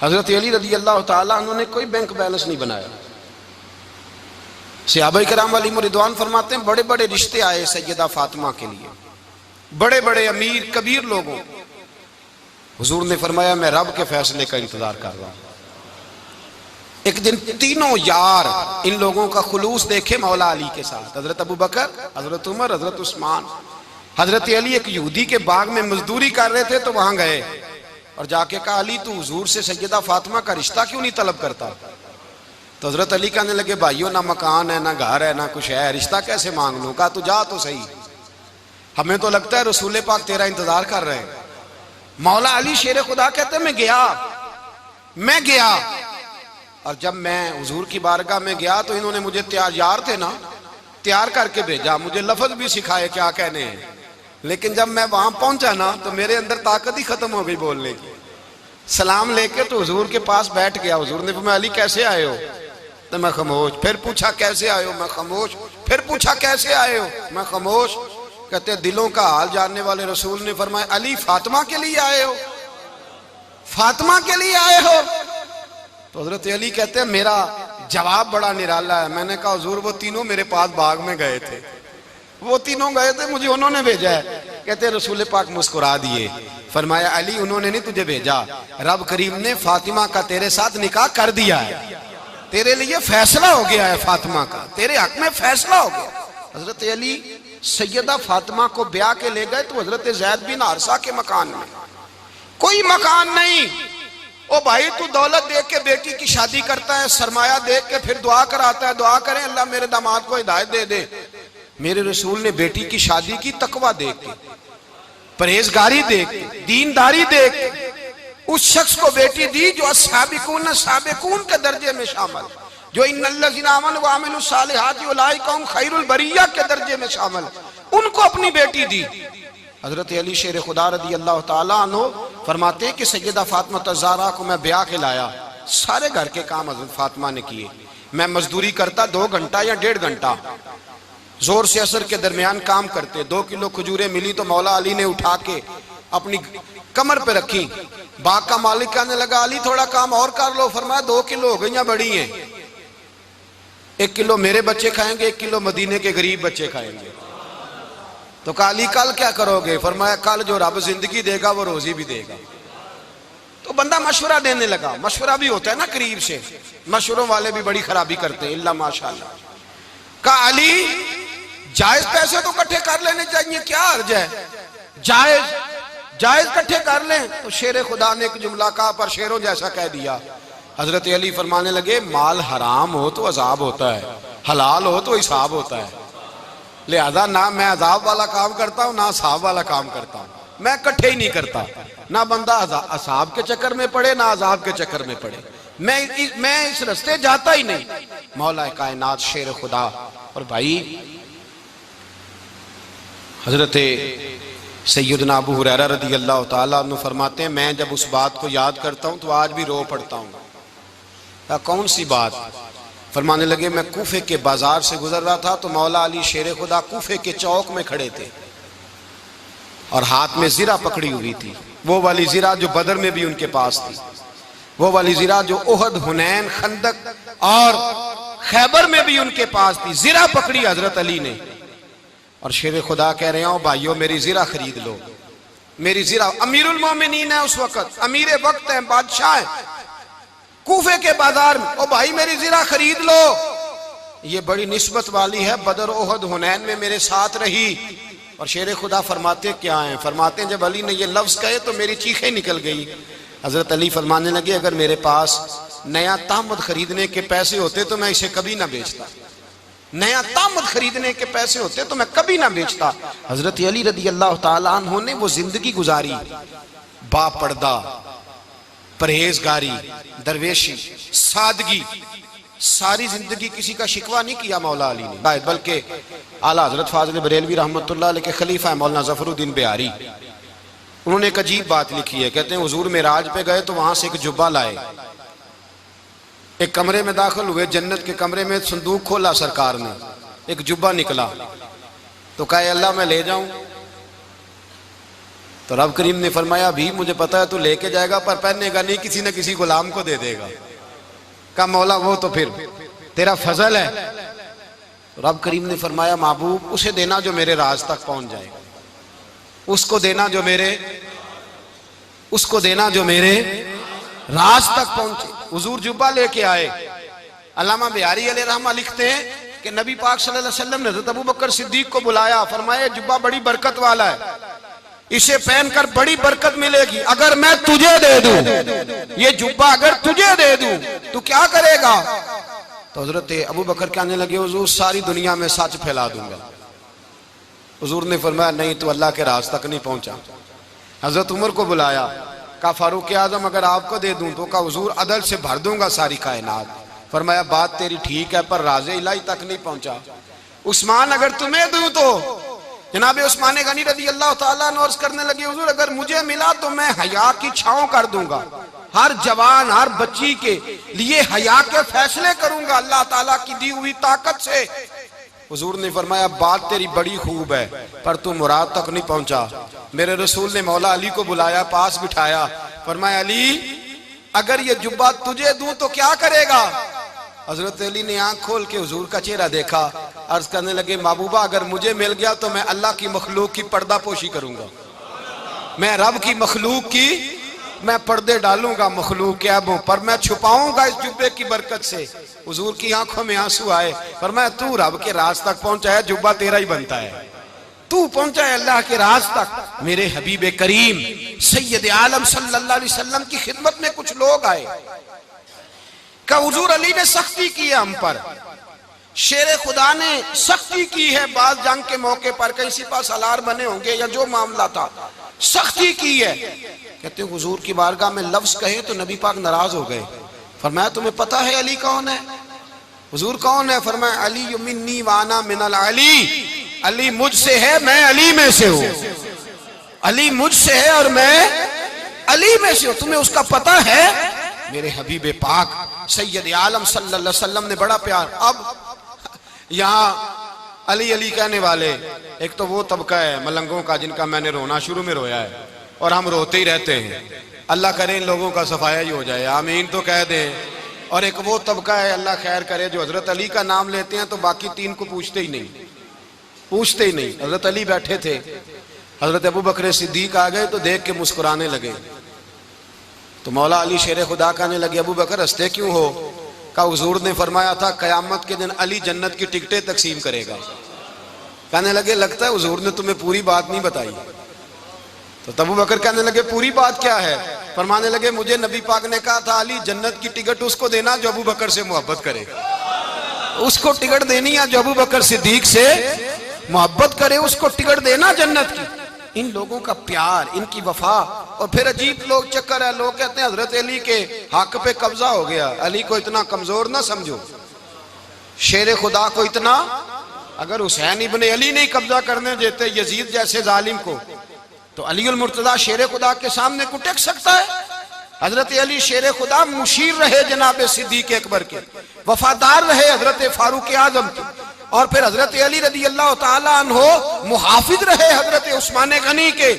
Speaker 1: हजरत अली रज़ी अल्लाह ताला उन्होंने कोई बैंक बैलेंस नहीं बनाया। सहाबा किराम अलैहिम रिदवान फरमाते हैं बड़े बड़े रिश्ते आए सैयदा फातिमा के लिए, बड़े बड़े अमीर कबीर लोगों। हुजूर ने फरमाया मैं रब के फैसले का इंतजार कर रहा हूं। एक दिन तीनों यार इन लोगों का खुलूस देखे मौला अली के साथ, हजरत अबू बकर, हजरत उमर, हजरत उस्मान। हजरत अली एक यहूदी के बाग में मजदूरी कर रहे थे तो वहां गए और जाके कहा अली तू हुजूर से सैयदा फातिमा का रिश्ता क्यों नहीं तलब करता? तो हजरत अली कहने लगे भाइयों ना मकान है ना घर है ना कुछ है, रिश्ता कैसे मांग लूं? कहा तू जा तो सही, हमें तो लगता है रसूल पाक तेरा इंतजार कर रहे हैं। मौला अली शेर खुदा कहते मैं गया और जब मैं हुजूर की बारगाह में गया तो इन्होंने मुझे यार थे ना तैयार करके भेजा, मुझे लफ्ज भी सिखाए क्या कहने हैं, लेकिन जब मैं वहां पहुंचा ना तो मेरे अंदर ताकत ही खत्म हो गई बोलने की। सलाम लेके तो हुजूर के पास बैठ गया। हुजूर ने फरमाया अली कैसे आए हो? तो मैं खामोश। फिर पूछा कैसे आए हो? मैं खामोश। फिर पूछा कैसे आए हो? मैं खामोश। कहते दिलों का हाल जानने वाले रसूल ने फरमाया अली फातिमा के लिए आए हो? फातिमा के लिए आए हो? तो हजरत अली कहते हैं मेरा जवाब बड़ा निराला है। मैंने कहा हुजूर वो तीनों मेरे पास बाग में गए थे, वो तीनों गए थे, मुझे उन्होंने भेजा है। कहते रसूल पाक मुस्कुरा दिए, फरमाया अली उन्होंने नहीं तुझे भेजा, रब करीम ने फातिमा का तेरे साथ निकाह कर दिया है, तेरे लिए फैसला हो गया है, फातिमा का तेरे हक में फैसला हो गया। हजरत अली सैयदा फातिमा को ब्याह के ले गए तो हजरत ज़ैद बिन हारिसा के मकान में, कोई मकान नहीं। ओ भाई तू दौलत देख के बेटी की शादी करता है, सरमाया देख के फिर दुआ कराता है, दुआ करें अल्लाह मेरे दामाद को हिदायत दे दे। मेरे रसूल ने बेटी की शादी की तकवा देख के, परहेजगारी देख के, दीनदारी देख के उस शख्स को बेटी दी जो अस्साबिकून साबिकून के दर्जे में शामिल, जो इन्नल्लज़ीना आमनू व अमिलुस सालिहाति उलाइका हुम खैरुल बरिया के दर्जे में शामिल, उनको अपनी बेटी दी। हजरत अली शेर खुदा रज़ी अल्लाह ताला अन्हु फरमाते हैं कि सैयदा फातिमा ज़हरा को मैं ब्याह के लाया, सारे घर के काम हजरत फातिमा ने किए। मैं मजदूरी करता 2 घंटा या 1.5 घंटा, जोर से असर के दरमियान काम करते। 2 किलो खजूरें मिली तो मौला अली ने उठा के अपनी कमर पे रखी। बाग का मालिक कहने लगा अली थोड़ा काम और कर लो। फरमाया 2 किलो हो गई या बड़ी हैं, 1 किलो मेरे बच्चे खाएंगे, 1 किलो मदीने के गरीब बच्चे खाएंगे। तो कहा अली कल क्या करोगे? फरमाया कल जो रब जिंदगी देगा वो रोजी भी देगा। तो बंदा मशवरा देने लगा। मशवरा भी होता है ना करीब से, मशवरों वाले भी बड़ी खराबी करते हैं इल्ला माशाअल्लाह। कहा अली जायज पैसे तो इकट्ठे कर लेने चाहिए, क्या अर्ज है, जायज इकट्ठे कर लें। तो शेर खुदा ने एक जुमला कहा पर शेरों जैसा कह दिया। हजरत अली फरमाने लगे माल हराम हो तो अजाब होता है, हलाल हो तो हिसाब होता है, लिहाजा ना मैं अजाब वाला काम करता हूँ ना असाब वाला काम करता हूँ, मैं इकट्ठे ही नहीं करता। ना बंदा असाब के चक्कर में पड़े ना अजाब के चक्कर में पड़े, मैं इस रास्ते जाता ही नहीं। मौला कायनात शेर खुदा। और भाई हजरत सैयदना अबू हुरैरा रज़ी अल्लाह ताला अन्हु फरमाते हैं मैं जब उस बात को याद करता हूँ तो आज भी रो पड़ता हूँ। कौन सी बात? फरमाने लगे मैं कूफे के बाजार से गुजर रहा था तो मौला अली शेर खुदा कूफे के चौक में खड़े थे और हाथ में जीरा पकड़ी हुई थी, वो वाली जीरा जो बदर में भी उनके पास थी, वो वाली जीरा जो ओहद, हुनैन, खंदक और खैबर में भी उनके पास थी। जीरा पकड़ी हजरत अली ने और शेर खुदा कह रहे हो भाइयों मेरी जीरा खरीद लो, मेरी जीरा। अमीरुल मोमिनीन है उस वक्त, अमीर वक्त है, बादशाह है, कूफे के बाजार में। ओ भाई मेरी जीरा खरीद लो, ये बड़ी निस्बत वाली है, बदर, ओहद, हुनैन में मेरे साथ रही। और शेर खुदा फरमाते क्या हैं? फरमाते हैं जब अली ने ये लफ्ज कहे तो मेरी चीखें निकल गई। हजरत अली फरमाने लगे अगर मेरे पास नया तामद खरीदने के पैसे होते तो मैं इसे कभी ना बेचता, नया तामद खरीदने के पैसे होते तो मैं कभी ना बेचता। हजरत अली रज़ी अल्लाह ताला अन्हु ने वो जिंदगी गुजारी, बापर्दा, परहेजगारी, दरवेशी, सादगी, सारी जिंदगी किसी का शिकवा नहीं किया मौला अली ने, बल्कि आला हजरत फाजिल बरेलवी रहमतुल्लाह अलैह के खलीफा है मौलाना ज़फरुद्दीन बिहारी, उन्होंने एक अजीब बात लिखी है। कहते हैं हुजूर मेराज पे गए तो वहां से एक जुब्बा लाए, एक कमरे में दाखिल हुए, जन्नत के कमरे में संदूक खोला सरकार ने, एक जुब्बा निकला। तो कहा अल्लाह मैं ले जाऊं? तो रब करीम ने फरमाया भी मुझे पता है तू लेके जाएगा पर पहनेगा नहीं, किसी न किसी गुलाम को दे देगा। कहा मौला वो तो फिर तेरा फजल है। तो रब करीम ने फरमाया महबूब उसे देना जो मेरे राज तक पहुंच जाएगा, उसको देना जो मेरे राज तक पहुंचे। हुजूर जुब्बा लेके आए। अल्लामा बिहारी अलैहि रहमा लिखते हैं कि नबी पाक सल्लल्लाहु अलैहि वसल्लम ने हज़रत अबू बकर सिद्दीक को बुलाया, फरमाया जुब्बा बड़ी बरकत वाला है, इसे पहनकर बड़ी बरकत मिलेगी। अगर मैं तुझे दे दूं, ये जुब्बा अगर तुझे दे दूं तो क्या करेगा? तो हजरत अबू बकर कहने लगे हुजूर सारी दुनिया में सच फैला दूंगा। हुजूर ने फरमाया नहीं, तू अल्लाह के राज तक नहीं पहुंचा। हजरत उमर को बुलाया, कहा फारूक आजम अगर आपको दे दूं तो कहा हुजूर अदल से भर दूंगा सारी कायनात। फरमाया बात तेरी ठीक है पर राज़े इलाही तक नहीं पहुंचा। उस्मान अगर तुम्हें दूं तो जनाब उस्मान गनी रज़ी अल्लाह ताला अन्हु अर्ज़ करने लगे हुजूर अगर मुझे मिला तो मैं हया की छांव कर दूंगा, हर जवान हर बच्ची के लिए हया के फैसले करूंगा अल्लाह ताला की दी हुई ताकत से। हुजूर ने फरमाया बात तेरी बड़ी खूब है पर तू मुराद तक नहीं पहुंचा। मेरे रसूल ने मौला अली को बुलाया, पास बिठाया, फरमाया अली अगर ये जुब्बा तुझे दूं तो क्या करेगा? हजरत अली ने आंख खोल के हुजूर का चेहरा देखा, अर्ज करने लगे महबूबा अगर मुझे मिल गया तो मैं अल्लाह की मखलूक की पर्दा पोशी करूंगा, मैं रब की मखलूक की मैं पर्दे डालूंगा मखलूक के ऐबों पर, मैं छुपाऊंगा इस जुब्बे की बरकत से। हुजूर की आंखों में आंसू आए, फरमाया तू रब के राज तक पहुंचा है, जुब्बा तेरा ही बनता है, तू पहुंचा है अल्लाह के राज तक। मेरे हबीब करीम सैयद आलम सल्लल्लाहु अलैहि वसल्लम की खिदमत में कुछ लोग आए, का हुजूर अली ने सख्ती की है हम पर, शेर खुदा ने सख्ती की है, बात जंग के मौके पर कहीं सिपा सालार बने होंगे या जो मामला था सख्ती की है। कहते हुजूर की बारगाह में लफ्ज कहे तो नबी पाक नाराज हो गए। फरमाया तुम्हें पता है अली कौन है? हुजूर कौन है? फरमाया अली मिन्नी वाना मिनल अली, अली मुझसे है मैं अली में से हूं, अली मुझसे है और मैं अली में से हूं, तुम्हें उसका पता है? मेरे हबीब पाक सैयद आलम सल्लल्लाहु अलैहि वसल्लम ने बड़ा प्यार। अब यहाँ अली अली कहने वाले एक तो वो तबका है मलंगों का जिनका मैंने रोना शुरू में रोया है और हम रोते ही रहते हैं, अल्लाह करे इन लोगों का सफाया ही हो जाए, आमीन तो कह दें। और एक वो तबका है अल्लाह खैर करे जो हजरत अली का नाम लेते हैं तो बाकी तीन को पूछते ही नहीं। हजरत अली बैठे थे, हजरत अबू बकर सिद्दीक आ गए तो देख के मुस्कुराने लगे। तो मौला अली शेर खुदा कहने लगे अबू बकर हंसते क्यों हो? का हुजूर ने फरमाया था कयामत के दिन अली जन्नत की टिकटें तकसीम करेगा। कहने लगे लगता है हुजूर ने तुम्हें पूरी बात नहीं बताई। तो अबू बकर कहने लगे पूरी बात क्या है? फरमाने लगे मुझे नबी पाक ने कहा था अली जन्नत की टिकट उसको देना जो अबू बकर से मोहब्बत करे, उसको टिकट देनी है जो अबू बकर सिद्दीक से मोहब्बत करे, उसको टिकट देना जन्नत की। इन लोगों का प्यार, इनकी वफा। और फिर अजीब लोग चक्कर है, लोग कहते हैं हजरत अली के हक पे कब्जा हो गया, अली को इतना कमजोर ना समझो, शेर खुदा को इतना, अगर हुसैन इब्ने अली नहीं कब्जा करने देते यजीद जैसे जालिम को तो अली उल मुर्तजा शेर खुदा के सामने को टेक सकता है? हजरत अली शेर खुदा मुशीर रहे जनाब सिद्दीक अकबर के, वफादार रहे हजरत फारूक आजम के, और फिर हजरत अली रज़ी अल्लाह ताला अन्हो मुहाफिज रहे हजरत उस्मान गनी के,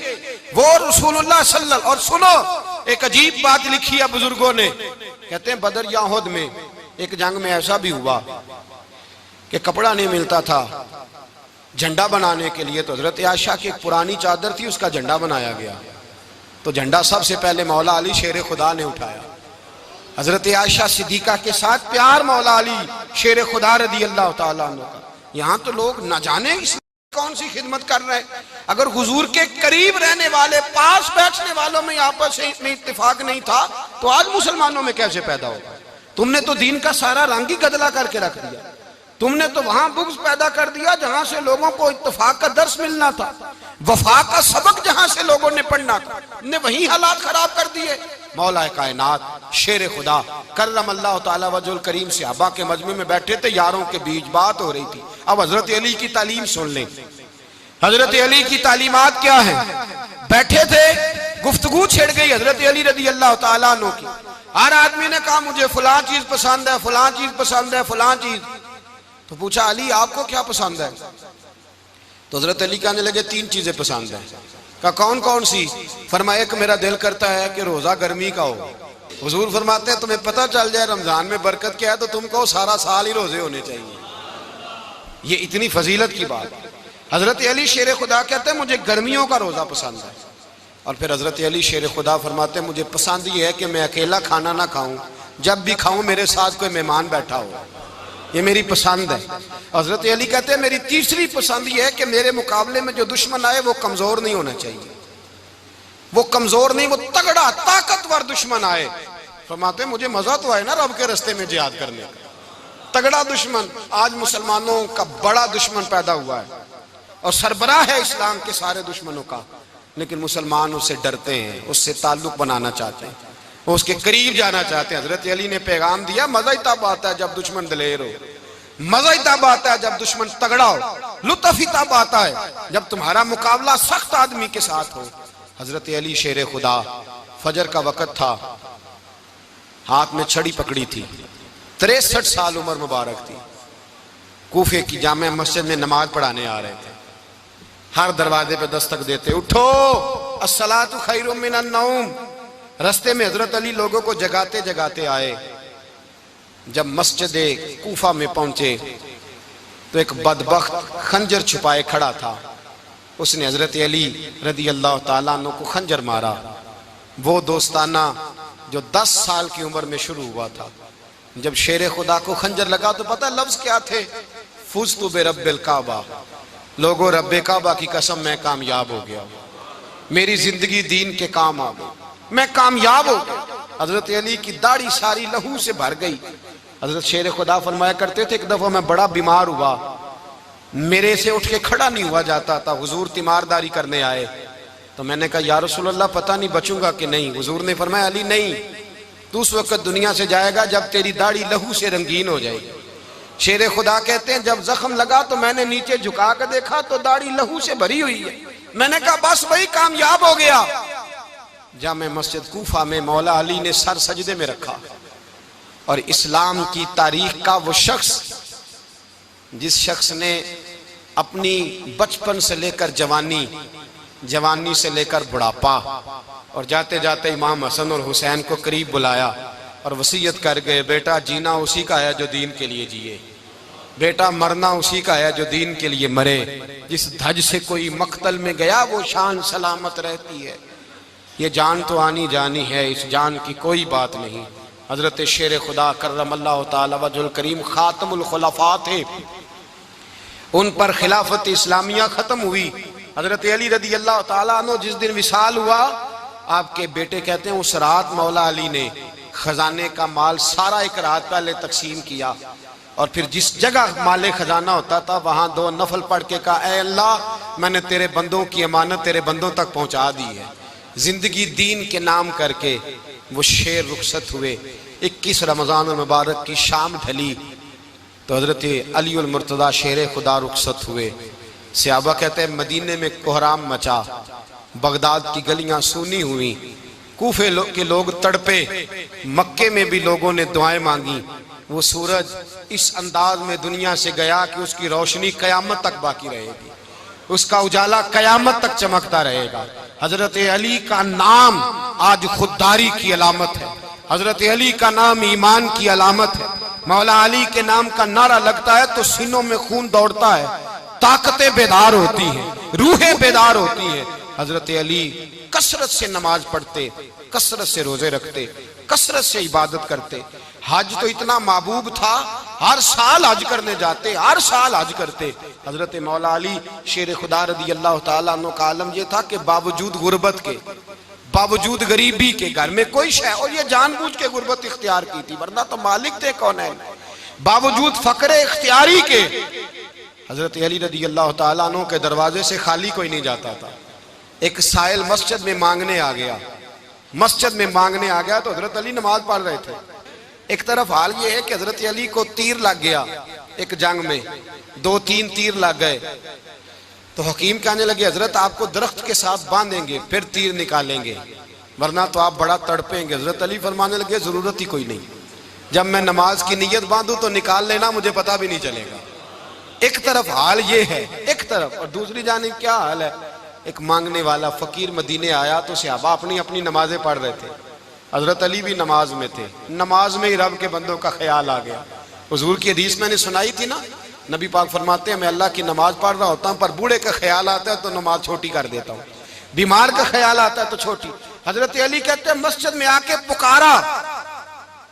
Speaker 1: वो रसूलुल्लाह सल्लल्लाहु। और सुनो एक अजीब बात लिखी है बुजुर्गों ने, कहते हैं बदर या उहद में एक जंग में ऐसा भी हुआ कि कपड़ा नहीं मिलता था झंडा बनाने के लिए, तो हजरत आयशा की एक पुरानी चादर थी उसका झंडा बनाया गया। तो झंडा सबसे पहले मौला अली शेर खुदा ने उठाया, हजरत आयशा सिद्दीका के साथ प्यार मौला अली शेर खुदा रज़ी अल्लाह ताला अन्हु का। यहाँ तो लोग न जाने इस कौन सी खिदमत कर रहे हैं। अगर हुजूर के करीब रहने वाले पास बैठने वालों में आपस में इत्तेफाक नहीं था तो आज मुसलमानों में कैसे पैदा होगा? तुमने तो दीन का सारा रंग ही गदला करके रख दिया, तुमने तो वहां बुग़्ज़ पैदा कर दिया जहां से लोगों को इत्तेफाक का दर्स मिलना था, वफा का सबक जहां से लोगों ने पढ़ना था, ने वही हालात खराब कर दिए। मौला कायनात शेर खुदा करम अल्लाह ताला वजुल करीम सहाबा के मजमे में बैठे थे, यारों के बीच बात हो रही थी। अब हजरत अली की तालीम सुन लें, हजरत अली की तालीमात क्या है। बैठे थे, गुफ्तगू छिड़ गई हजरत अली रज़ी अल्लाह ताला अन्हु की। हर आदमी ने कहा मुझे फलां चीज पसंद है, फलां चीज पसंद है, फलां चीज। तो पूछा अली आपको क्या पसंद है? तो हजरत अली कहने लगे 3 चीजें पसंद है। कहा कौन कौन सी? फरमाया एक मेरा दिल करता है कि रोजा गर्मी का हो। हुजूर फरमाते हैं तुम्हें पता चल जाए रमजान में बरकत क्या है तो तुम कहो सारा साल ही रोजे होने चाहिए। ये इतनी फजीलत की बात। हजरत अली शेर खुदा कहते हैं मुझे गर्मियों का रोजा पसंद है। और फिर हजरत अली शेर खुदा फरमाते हैं मुझे पसंद ये है कि मैं अकेला खाना ना खाऊं, जब भी खाऊं मेरे साथ कोई मेहमान बैठा हो, ये मेरी पसंद है। हजरत अली कहते हैं मेरी तीसरी पसंद ये है कि मेरे मुकाबले में जो दुश्मन आए वो कमजोर नहीं होना चाहिए, वो कमजोर नहीं, वो तगड़ा ताकतवर दुश्मन आए। फरमाते मुझे मजा तो आए ना रब के रास्ते में जिहाद करने का, तगड़ा दुश्मन। आज मुसलमानों का बड़ा दुश्मन पैदा हुआ है और सरबराह है इस्लाम के सारे दुश्मनों का, लेकिन मुसलमान उससे डरते हैं, उससे ताल्लुक बनाना चाहते हैं, वो उसके करीब जाना चाहते हैं। हजरत अली ने पैगाम दिया मजा ही तब आता है जब दुश्मन दलेर हो, मजा ही तब आता है जब दुश्मन तगड़ा हो, लुत्फ ही तब आता है जब तुम्हारा मुकाबला सख्त आदमी के साथ हो। हजरत अली शेर खुदा, फजर का वक़्त था, हाथ में छड़ी पकड़ी थी, 63 साल उम्र मुबारक थी, कूफे की जामे मस्जिद में नमाज पढ़ाने आ रहे थे। हर दरवाजे पे दस्तक देते उठो अस्सलातु खैरुम मिनन नौम। रास्ते में हजरत अली लोगों को जगाते जगाते आए। जब मस्जिद कूफा में पहुंचे तो एक बदबख्त खंजर छुपाए खड़ा था, उसने हजरत अली रदी अल्लाह ताला अन्हु को खंजर मारा। वो दोस्ताना जो 10 साल की उम्र में शुरू हुआ था। जब शेर खुदा को खंजर लगा तो पता लफ्ज क्या थे? फुज़्तु बिरब्बिल काबा, लोगों रब्बे काबा की कसम मैं कामयाब हो गया, मेरी जिंदगी दीन के काम आ गई, मैं कामयाब हो गया। हजरत अली की दाढ़ी सारी लहू से भर गई। हजरत शेर खुदा फरमाया करते थे एक दफा मैं बड़ा बीमार हुआ, मेरे से उठ के खड़ा नहीं हुआ जाता था, हुजूर तीमारदारी करने आए तो मैंने कहा या रसूल अल्लाह पता नहीं बचूंगा कि नहीं। हुजूर ने फरमाया अली नहीं, तू उस वक्त दुनिया से जाएगा जब तेरी दाढ़ी लहू से रंगीन हो जाएगी। शेर खुदा कहते हैं जब जख्म लगा तो मैंने नीचे झुका कर देखा तो दाढ़ी लहू से भरी हुई है। मैंने कहा बस वही कामयाब हो गया। जामे मस्जिद कूफा में मौला अली ने सर सजदे में रखा और इस्लाम की तारीख का वो शख्स जिस शख्स ने अपनी बचपन से लेकर जवानी, जवानी से लेकर बुढ़ापा और जाते जाते इमाम हसन और हुसैन को करीब बुलाया और वसीयत कर गए बेटा जीना उसी का है जो दीन के लिए जिए, बेटा मरना उसी का है जो दीन के लिए मरे। जिस धज से कोई मक्तल में गया वो शान सलामत रहती है। ये जान तो आनी जानी है, इस जान की कोई बात नहीं। हजरत शेर खुदा करमल्लाहु ताला वजहुल करीम खातमुल खुलफा थे, उन पर खिलाफत इस्लामिया खत्म हुई। हजरत अली रदी अल्लाह ताला अन्हु जिस दिन विसाल हुआ, आपके बेटे कहते हैं उस रात मौला अली ने खजाने का माल सारा एक रात पहले तकसीम किया और फिर जिस जगह माले खजाना होता था वहां 2 नफल पढ़ के कहा ऐ अल्लाह मैंने तेरे बंदों की अमानत तेरे बंदों तक पहुंचा दी है। जिंदगी दीन के नाम करके वो शेर रुखसत हुए। 21 रमजान मुबारक की शाम ढली तो हजरत अली उल मुर्तदा शेर खुदा रुखसत हुए। सहाबा कहते हैं मदीने में कोहराम मचा, बगदाद की गलियां सूनी हुई, कूफे के लोग तड़पे, मक्के में भी लोगों ने दुआएं मांगी। वो सूरज इस अंदाज में दुनिया से गया कि उसकी रोशनी कयामत तक बाकी रहेगी, उसका उजाला कयामत तक चमकता रहेगा। हजरत अली का नाम आज खुददारी की अलामत है, हजरत अली का नाम ईमान की अलामत है। मौला अली के नाम का नारा लगता है तो सीनों में खून दौड़ता है, ताकतें बेदार होती हैं, रूहें बेदार होती हैं। हजरत अली कसरत से नमाज पढ़ते, कसरत से रोजे रखते, कसरत से इबादत करते। हज तो इतना महबूब था, हर साल हज करने जाते, हर साल हज करते। हजरत मौला अली शेर खुदा रदी अल्लाह ताला अन्हु का आलम यह था कि बावजूद गुर्बत के, बावजूद गरीबी के, घर में कोई शय, और ये जानबूझ के गुर्बत इख्तियार की थी वरना तो मालिक थे कौन है, बावजूद फकरे इख्तियारी के हजरत अली रदी अल्लाह ताला अन्हु के दरवाजे से खाली कोई नहीं जाता था। एक साइल मस्जिद में मांगने आ गया, मस्जिद में मांगने आ गया तो हजरत अली नमाज पढ़ रहे थे। एक तरफ हाल ये है कि हजरत अली को तीर लग गया, एक जंग में 2-3 तीर लग गए तो हकीम कहने लगे हजरत आपको दरख्त के साथ बांधेंगे फिर तीर निकालेंगे। वरना तो आप बड़ा तड़पेंगे। हजरत अली फरमाने लगे जरूरत ही कोई नहीं, जब मैं नमाज की नीयत बांधू तो निकाल लेना, मुझे पता भी नहीं चलेगा। एक तरफ हाल ये है, एक तरफ, और दूसरी जानिब क्या हाल है, एक मांगने वाला फकीर मदीने आया तो सहाबा अपनी अपनी नमाजें पढ़ रहे थे, हजरत अली भी नमाज में थे। नमाज में ही रब के बंदों का ख्याल आ गया। हुजूर की हदीस मैंने सुनाई थी ना, नबी पाक फरमाते हैं मैं अल्लाह की नमाज पढ़ रहा होता हूँ, पर बूढ़े का ख्याल आता है तो नमाज छोटी कर देता हूँ, बीमार का ख्याल आता है तो छोटी। हजरत अली कहते हैं मस्जिद में आके पुकारा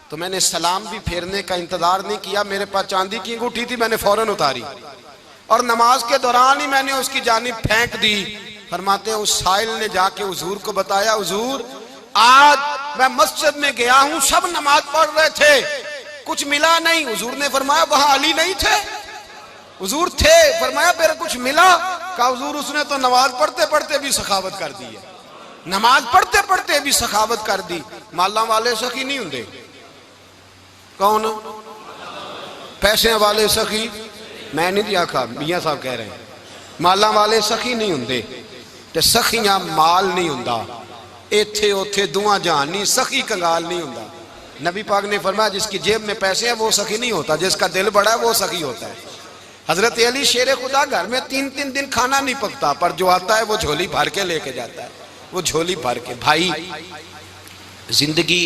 Speaker 1: तो मैंने सलाम भी फेरने का इंतजार नहीं किया, मेरे पास चांदी की अंगूठी थी, मैंने फौरन उतारी और नमाज के दौरान ही मैंने उसकी जानिब फेंक दी। फरमाते हैं उस साइल ने जाके हुजूर को बताया, हुजूर आज मैं मस्जिद में गया हूं, सब नमाज पढ़ रहे थे, कुछ मिला नहीं। हुजूर ने फरमाया वहां अली नहीं थे? हुजूर थे। फरमाया फिर कुछ मिला? कहा हुजूर उसने तो नमाज पढ़ते पढ़ते भी सखावत कर दी है, नमाज पढ़ते पढ़ते भी सखावत कर दी। माला वाले सखी नहीं होंगे? कौन? पैसे वाले सखी? मैं नहीं आखा, मियां साहब कह रहे हैं माला वाले सखी नहीं होंगे, ते सखियां माल नहीं हुंदा, इत्थे उथे दुआ जहान नहीं, सखी कंगाल नहीं हुंदा। नबी पाक ने फरमाया जिसकी जेब में पैसे हैं वो सखी नहीं होता, जिसका दिल बड़ा है वो सखी होता है। हजरत अली शेर खुदा घर में 3-3 दिन खाना नहीं पकता, पर जो आता है वो झोली भर के लेके जाता है, वो झोली भर के। भाई जिंदगी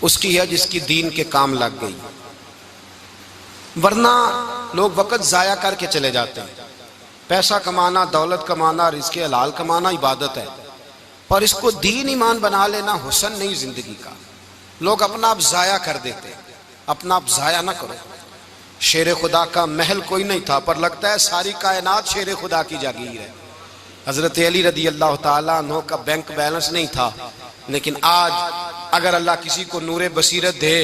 Speaker 1: उसकी है जिसकी दीन के काम लग गई, वरना लोग वक्त जाया करके चले जाते हैं। पैसा कमाना, दौलत कमाना, रिज़्क़े हलाल कमाना इबादत है, पर इसको दीन ईमान बना लेना हुस्न नहीं जिंदगी का। लोग अपना आप जाया कर देते हैं, अपना आप जाया ना करो। शेर खुदा का महल कोई नहीं था, पर लगता है सारी कायनात शेर खुदा की जागीर है। हजरत अली रदी अल्लाह ताला अन्हु का बैंक बैलेंस नहीं था, लेकिन आज अगर अल्लाह किसी को नूरे बसीरत दे